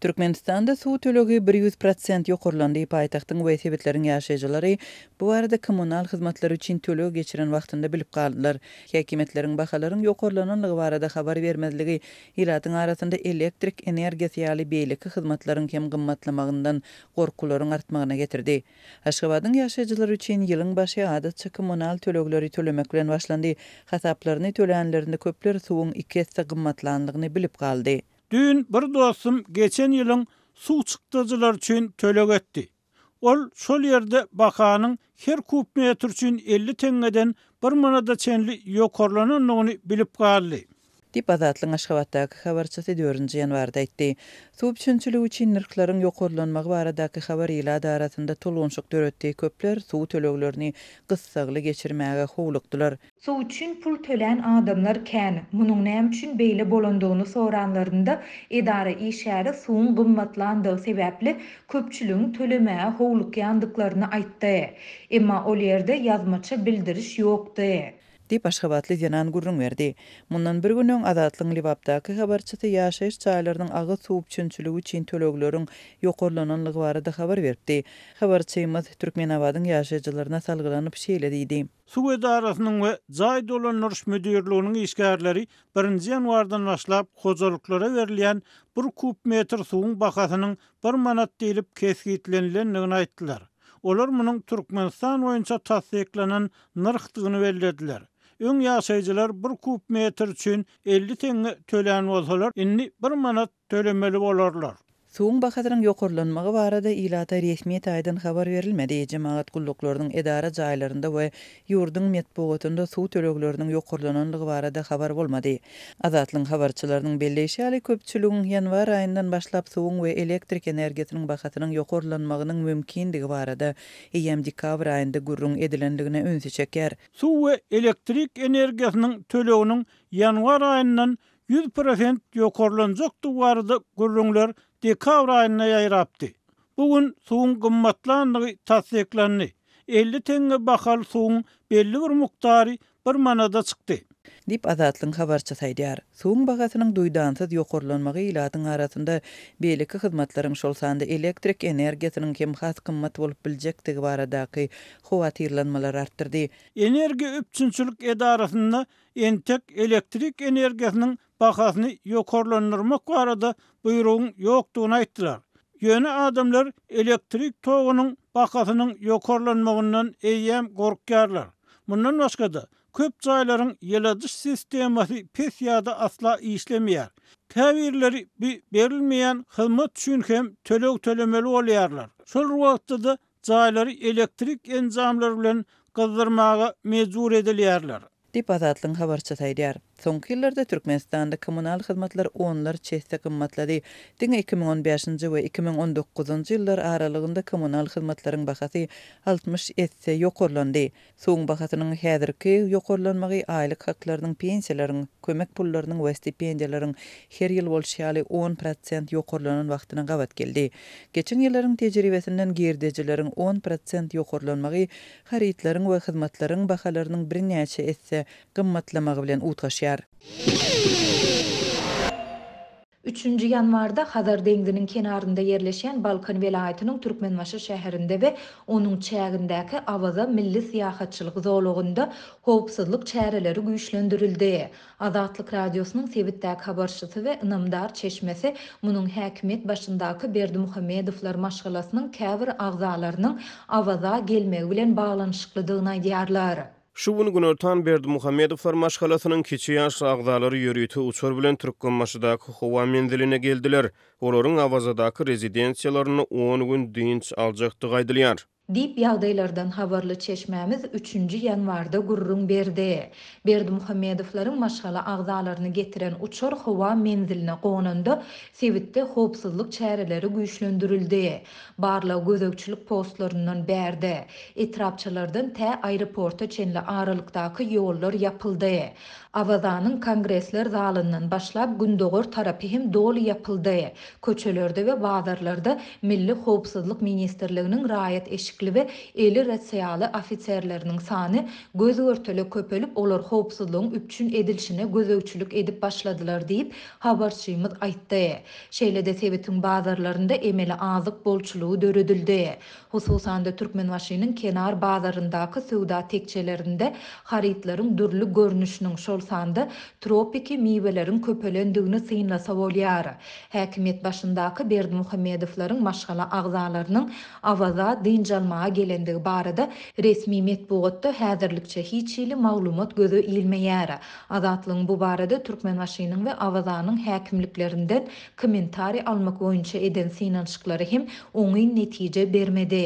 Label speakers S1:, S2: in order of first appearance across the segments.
S1: Türkmenistanda suw tölegi 100% ýokurlandy. Paýtagtyň we sebetleriň ýaşaýjylary bu arada kommunal hyzmatlar üçin tölegi geçiren wagtynda bilip galdylar. Häkimetleriň bahalaryň ýokurlananlygy barada habar bermezligi ýylatyň arasynda elektrik energiýasy ýaly beýleki hyzmatlaryň hem gymmatlamagyndan gorkularyň artmagyna getirdi. Aşgabatyň ýaşaýjylary üçin ýylyň başy adatça kommunal tölegleri tölemek bilen başlandy. Hasaplaryny töleýänlerinde köpler suwuň 2 hesse gymmatlandygyny bilip galdy.
S2: Dün bir dostum geçen yılın su çıktıcılar için tölek etdi. Ol şol yerde bakanyň her kub metr için 50 teňgeden bir manada çenli ýokurlananyny bilip galdy.
S1: Dip Azatlyň Aşgabatdaky habarçysy 4-nji ýanwarda aýtdy. Suw üçinçiligi üçin nirklaryň ýokurlanmagy baradaky habar ýyla arasynda tolgunçlyk döretdi. Köpler suw töleglerini gyssagly geçirmäge howlukdylar.
S3: Suw üçin pul tölen adamlar kän. Munyň näme üçin beýle bolandygyny soranlarynda edara işäri suwun gymmatlandygy sebäpli köpçüligiň tölemäge howlukýandyklaryny aýtdy. Emma ol ýerde ýazmaça bildiriş ýokdy.
S1: Dip Aşgabatly Zenan Gurrun berdi. Mundan bir günüň Azatlyň Libapdaky habarçysy ýaşaýyş çaýlarynyň agy suw üçinçiligi üçin tölegleriň ýokurlananlygy barada habar berdi. Habarçymyz Türkmenabadyň ýaşaýjylaryna salgylanyp şeýledi.
S2: Suw edarasynyň we jaý dolanýaryş müdirliginiň işgärleri 1-nji ýanwardan başlap hojuluklara berilýän 1 kub metr suwuň bakasynyň 1 manat diýilip kesgitlenlendigini aýtdylar. Olar munyň Türkmenistan boýunça tasdiklanan narhdygyny belirlediler. Öň ýaşaýjylar 1 kub metr üçin 50 teňge tölen bolsalar, indi 1 manat tölemeli bolarlar.
S1: Suwuň bakasynyň ýokurlanmagy barada ýylata resmi taýdan habar berilmedi. Jemaat gulluklarının edara jaýlarynda we ýurduň metbuatynda suw tölegleriniň ýokurlananlygy barada habar bolmady. Azatlyň habarçylarynyň belleşýäli köpçüligiň ýanwar aýyndan başlap suwuň we elektrik energiýasynyň bakasynyň ýokurlanmagynyň mümkinligi barada eýem dekabr aýynda gurrun edilendigine öňsü çeker.
S2: Suw we elektrik energiýasynyň töleginiň ýanwar aýyndan 100% ýokurlanjakdygy barada gurrunlar dekabr aýyna ýaýrapdy. Bugün suwuň gymmatlandygy tasdiklandy. 50 teňge bakal suwuň belli bir muktary 1 manada çykdy.
S1: Dip Azatlyň habarçysy aýdýar. Suwuň bagasynyň duýdansyz ýokurlanmagy ýylatyň arasynda beýleki hyzmatlaryň şol sanda elektrik energiýasynyň hem has gymmat bolup biljekdigi baradaky howatyrlanmalar artdyrdy.
S2: Energiýa üçinçilik edarasynda entek elektrik energiýasynyň bakasyny ýokurlandyrmak barada buýrugyň ýokdugyny aýtdylar. Ýöne adamlar elektrik togynyň bakasynyň ýokurlanmagyndan eýem gorkýarlar. Mundan başga da köp jaýlaryň ýyladyş sistemasy pes ýa-da asla işlemýär. Täbirleri berilmeýän hyzmat üçin hem tölemeli bolýarlar. Şol wagtda jaýlary elektrik enzamlary bilen gyzdyrmaga mejbur edilýärler.
S1: Dip Azatlyň habarçysy aýdýar. Soňky ýyllarda Türkmenistanda kommunal hyzmatlar onlar çeşde gymmatlady. Diňe 2015-nji we 2019-njy ýyllar aralygynda kommunal hyzmatlaryň bahasy 60 esse ýokurlandy. Suwuň bahasynyň häzirki ýokurlanmagy aýlyk haklarynyň, pensiýalaryň, kömek pullarynyň we stipendiýalaryň her ýyl bolşýaly 10% ýokurlanan wagtyna gabat geldi. Geçen ýyllaryň tejribesinden girdejileriň 10% ýokurlanmagy haritlaryň we hyzmatlaryň bahalarynyň bir näçe esse gymmatlamagy bilen utgaşýar.
S3: 3-nji ýanwarda Hazar deňziniň kenarynda ýerleşen Balkan welaýatynyň Türkmenbaşy şäherinde we onuň çägindäki Awaza milli syýahatçylyk zowlugynda howpsuzlyk çäreleri güýçlendirildi. Azatlyk radiosynyň Sebitdäki habarçysy we ynamdar çeşmesi munyň häkimet başyndaky Berdimuhammedowlar maşgalasynyň käbir agzalarynyň Awaza gelmegi bilen baglanyşyklydygyny aýdýarlar.
S4: Şu gün Günörtan Berdimuhammedowlar maşgalasynyň kiçi ýaş agdalary ýörüýti uçur bilen Türkmenbaşydaky howa menziline geldiler. Olaryň Awazadaky rezidensiýalaryny 10 gün dinç aljakdygy aýdylýar.
S3: Dip ýagdaýlardan habarly çeşmämiz 3-nji ýanwarda gurrun berdi. Berdimuhammedowlaryň maşgala agzalaryny getiren uçur howa menziline gonanda Sebitde howpsuzlyk çäreleri güýçlendirildi. Barla gözegçilik postlaryndan bärde. Etrapçylardan tä aeroporta çenli aralykdaky ýollar ýapyldy. Awazanyň kongresler zalyndan başlap gündogor tarapy hem dolu ýapyldy. Köçelerde we bazarlarda Milli Howpsuzlyk Ministrliginiň raýat eşik işikli we eli rasiyaly ofitserleriniň sany göz görtele köpelip olar howpsuzlygyň üçin edilişine gözökçülük edip başladylar diýip habarçymyz aýtdy. Şeýlede sebitiň bazarlarynda emeli azyk bolçulugy döredildi. Hususan da Türkmenbaşynyň kenar bazaryndaky söwda tekçelerinde haritlaryň dürli görnüşiniň şol sanda tropiki miweleriň köpelendigini synlasa bolýar. Häkimet başyndaky Berdimuhammedowylaryň maşgala agzalarynyň awaza dynjalmaga gelendigi barada resmi metbuatda häzirlikçe hiç ýyly maglumat göze ilmeýär. Azatlygyň bu barada Türkmenbaşynyň we awazanyň häkimliklerinden kommentari almak boýunça eden synanşyklary hem oňy netije bermedi.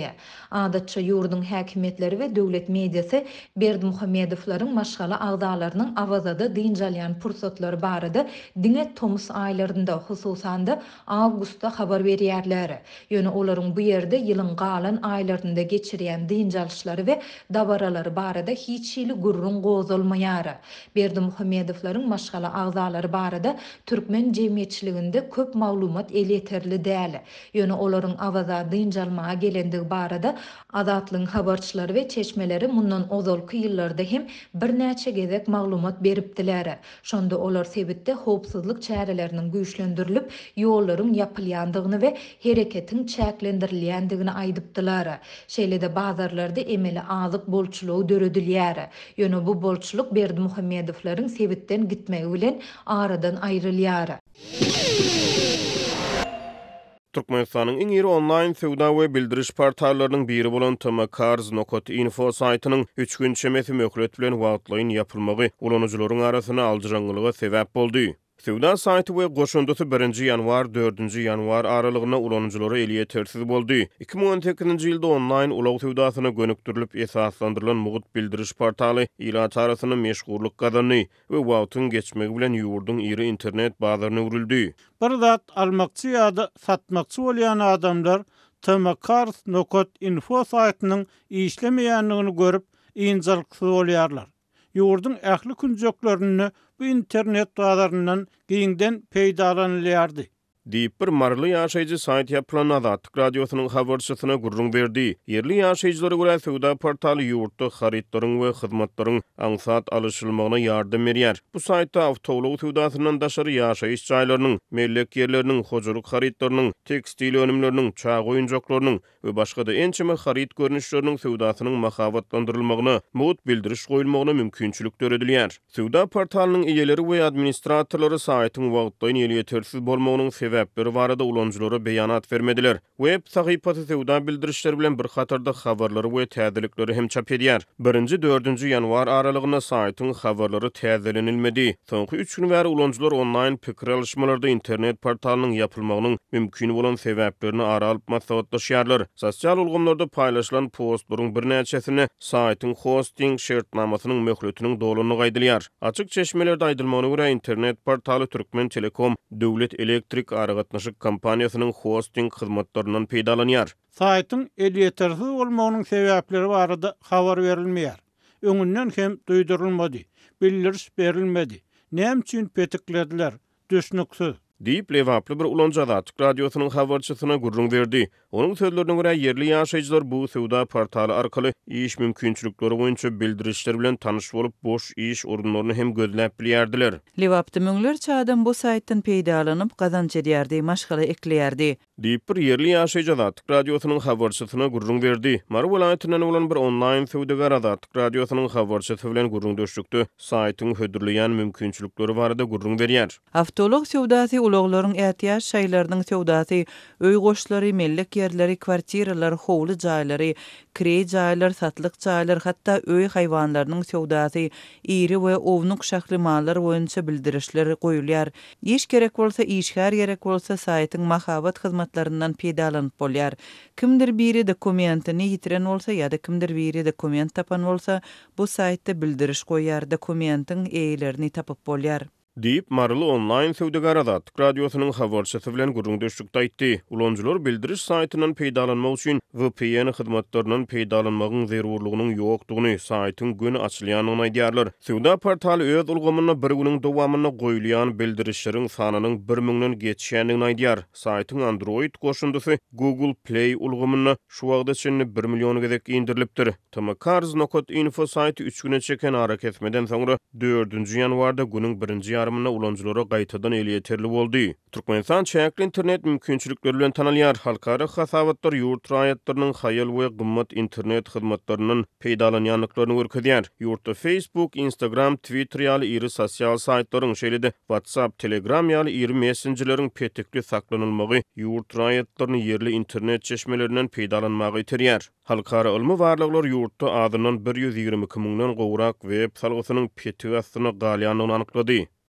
S3: Adatça ýurdun häkimetleri we döwlet mediasy Berdimuhammedowylaryň maşgala agzalarynyň awazada dynjalýan pursatlary barada diňe tomus aýlarynda hususan da awgustda habar berýärler. Ýöne olaryň bu ýerde ýylyň galan aýlarynda geçirýän dynjalşlary we dabaralary barada hiç ýyly gurrun gozulmaýar. Berdimuhammedowylaryň maşgala agzalary barada türkmen jemgyýetçiliginde köp maglumat elýeterli däl. Ýöne olaryň awaza dynjalmaga gelendigi barada Azatlygyň habarçylary we çeşmeleri mundan ozalky ýyllarda hem birnäçe gezek maglumat beripdiler. Şonda olar sebitde howpsuzlyk çäreleriniň güýçlendirilip, ýollaryň ýapylýandygyny we hereketiň çäklendirilýändigini aýdypdylar. Şeýlede bazarlarda emeli azyk bolçulugy döredilýär. Ýöne bu bolçuluk Berdimuhammedowylaryň sebitden gitmegi bilen aradan aýrylýar.
S4: Türkmenistanyň iň iri online sowda we bildiriş portallarynyň biri bolan Cars.info saýtynyň 3 gün çemesi möhlet bilen wagtlaýyn ýapylmagy ulanyjylaryň arasyna aldyrangylyga sebäp boldy. Sowda saýty we goşundysy 1-nji ýanwar 4-nji ýanwar aralygyna ulanyjylary elýetersiz boldy. 2018-nji ýylda online ulaw sowdasyna gönükdirilip esaslandyrylan mugut bildiriş portaly ýylat arasyna meşgullyk gazandy we wagtyň geçmegi bilen ýurdun iri internet bazaryna urildi.
S2: Bir zat almakçy ýa-da satmakçy bolýan adamlar Cars.info saýtynyň işlemeýändigini görüp ýynjylyksyz bolýarlar. Ýurdun ähli künjeklerini bu internet bazaryndan giňden peýdalanýardy.
S4: Diýip bir marly ýaşaýjy saýt ýapylan Azatlyk radiosynyň habarçysyna gurrun berdi. Yerli ýaşaýjylary görä sowda portaly ýurtda haritlaryň we hyzmatlaryň aňsat alışylmagyna ýardam berýär. Bu saýtda awtowluk sowdasynyň daşary ýaşaýyş jaýlarynyň, mellek ýerleriniň, hojalyk haritlarynyň, tekstil önümleriniň, çag oýunjaklarynyň we başga da ençeme harit görnüşleriniň sowdasynyň mahabatlandyrylmagyna, mugut bildiriş goýulmagyna mümkinçilik döredilýär. Sowda portalynyň eýeleri we administratorlary saýtyň wagtlaýyn elýetersiz bolmagynyň sebäpleri barada ulanjylara beýanat bermediler. Web sahypasy sowda bildirişleri bilen bir hatarda habarlary we täzelikleri hem çap edýär. 1-nji 4-nji ýanwar aralygyna saýtyň habarlary täzelenilmedi. Soňky 3 gün bäri ulanjylar online pikir alışmalarda internet portalynyň ýapylmagynyň mümkin bolan sebäplerini ara alyp maslahatlaşýarlar. Sosial ulgamlarda paýlaşylan postlaryň birnäçesini saýtyň hosting şertnamasynyň möhletiniň dolanyny gaýdylýar. Açyk çeşmelerde aýdylmagyna görä internet portaly Türkmen Telekom döwlet elektrik aragatnaşyk kompaniýasynyň hosting hyzmatlarynyň peýdalanýar.
S2: Saýtyň elýetersiz bolmagynyň sebäpleri barada habar berilmeýär. Öňünden hem duýdurulmady, bildiriş berilmedi. Näme üçin petiklediler? Düşnüksiz.
S4: Diýip lewaply bir ulanja Azatlyk radiosynyň habarçysyna gurrun berdi. Onuň sözlerine görä yerli ýaşaýjylar bu sowda portaly arkaly iş mümkinçilikleri boýunça bildirişler bilen tanyş bolup boş iş orunlaryny hem gözläp bilýärdiler.
S1: Lewapda möňlerçe adam bu saýtdan peýdalanyp gazanç edýärdi, maşgala ekleýärdi.
S4: Diýip bir yerli ýaşaýjy Azatlyk radiosynyň habarçysyna gurrun berdi. Mary welaýatynyň bolan bir online sowdagar Azatlyk radiosynyň habarçysy bilen gurrun döşdükdi. Saýtyň hödürleýän mümkinçilikleri barada gurrun berýär.
S1: Awtolog sowdasy ulaglaryň ähtiýaç şaýlarynyň sowdasy, öý goşlary, mellek ýerleri, kwartiralar, howly jaýlary, kirä jaýlar, satlyk jaýlar, hatda öý haýwanlarynyň sowdasy, iri we ownuq şahly mallar boýunça bildirişler goýulýar. Iş gerek bolsa, işgär gerek bolsa saýtyň mahabat hyzmatlaryndan peýdalanyp bolýar. Kimdir biri dokumentini ýitiren bolsa ýa-da kimdir biri dokument tapan bolsa, bu saýtda bildiriş goýýar, dokumentiň eýlerini tapyp bolýar.
S4: Deyip marılı online söwdegar Azatlyk radiosynyň habarçysy bilen gurrundaşlykda aýtdy. Ulanyjylar bildiriş saýtynyň peýdalanmagy üçin VPN hyzmatlarynyň peýdalanmagyň zerurlygynyň ýokdugyny, saýtyň gün açylýanyny aýdýarlar. Söwda portaly öz ulgamyny bir güniň dowamyny goýulýan bildirişleriň sanynyň 1000-den geçýändigini aýdýar. Saýtyň Android goşundusy Google Play ulgamyny şu wagda içinde 1 million gezek indirilipdir. Tmkars.info saýty 3 güne çeken ara kesmeden soňra 4-nji ýanwarda günüň 1-nji yarımına ulanjylara gaýtadan eli ýeterli boldy. Türkmenistan çäkli internet mümkinçilikleri bilen tanalýar. Halkara hasabatlar ýurt raýatlarynyň haýal we gymmat internet hyzmatlarynyň peýdalanýanlyklaryny görkezýär. Ýurtda Facebook, Instagram, Twitter ýaly iri sosial saýtlaryň şeýle-de WhatsApp, Telegram ýaly iri messengerleriň petekli saklanylmagy ýurt raýatlaryny yerli internet çeşmelerinden peýdalanmagy ýeterýär. Halkara ilmi warlyklar ýurtda adynyň 122 000-den gowrak web salgysynyň petigi astyna galýanyny anyklady.